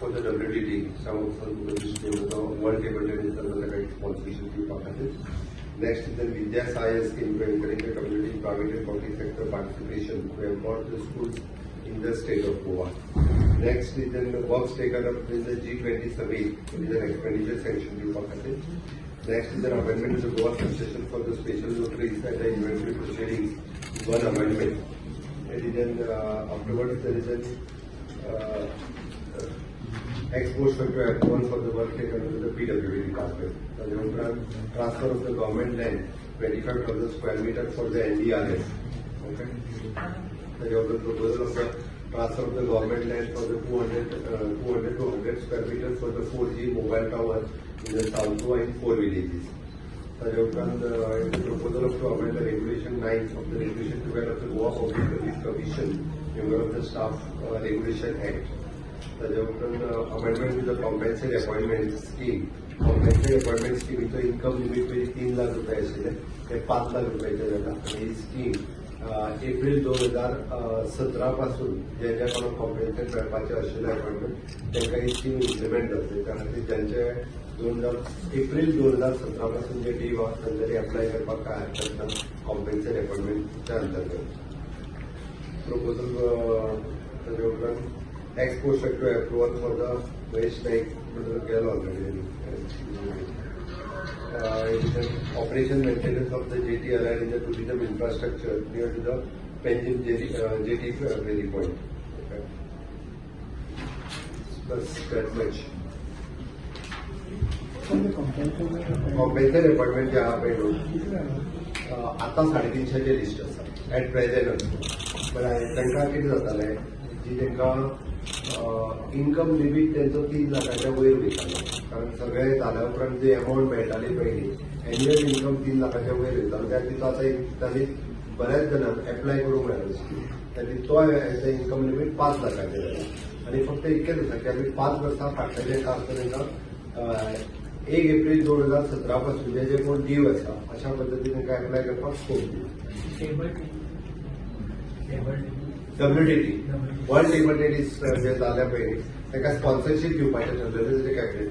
for the WTT, some of the World Table Tennis sponsorship purposes. Next is the Vidya Science scheme to encourage the community, private and public sector participation to empower the schools in the state of Goa. Next is then the works taken up in the G20 summit, which is an expenditure sanction purposes. Next is an amendment to the Goa concession for the special notaries and the inventory proceedings. One amendment. And then afterwards there is an export factor approval for the work taken under the PWD department. The transfer of the government land 25,000 square meters for the NDRS. Okay. The proposal of the transfer of the government land for the 200 to 100 square meters for the 4G mobile tower in the South Goa in 4 villages. The proposal of to amend the regulation 9 of the regulation 12 of the Goa Public Service Commission, member of the Staff Regulation Act. The amendment to the compensatory appointment scheme. Compensatory appointment scheme is the income limit with 3 lakh रुपये असेल ते 5 लाख रुपयाच्या जाता आणि ही scheme April 2017 पासून ज्या ज्या कोणाक कॉम्पेन्सेट मेळपाचे आशिल्ले अपॉइंटमेंट तांकां ही स्कीम इम्प्लिमेंट जातली कारण ती ज्यांचे एप्रिल 2017 पासून जे डी तांच्यानी अप्लाय करपाक काय हरकत ना कॉम्पेन्सेट अपॉइंटमेंटच्या अंतर्गत. प्रोपोजल ताजे उपरांत export sector approval for the waste bank already. Operation maintenance of the JTRI in the tourism infrastructure near to the Penjim jetty ferry point. Okay. That's that much. Compensatory appointment जे आहा पळय आता 350 list आसा at present पण तांकां कितें जातालें जी तांकां income limit त्यांचो 3 लाखाच्या वयर वयतालो कारण सगळे झाल्या उपरांत जी अमाउंट मेळटाली पयलीं एन्युअल इन्कम 3 लाखाच्या वयर वयतालो त्या खातीर आतां तांणी बऱ्याच जाणांक एप्लाय करूंक मेळ्ळो ताणी तो इन्कम लिमिट 5 लाखाचेर जाला आनी फक्त इतकेंच आसा की आमी 5 वर्सां फाटले जे आसा तांकां 1 एप्रिल 2017 पासून जे जे कोण डीव आसा अशा पद्दतीन तांकां एप्लाय करपाक स्कोप दिला. WTT वर्ल्ड टेबल टेनिस जे जाल्या पळय ताका स्पॉन्सरशीप दिवपाचें ठरलेलें कॅबिनेट.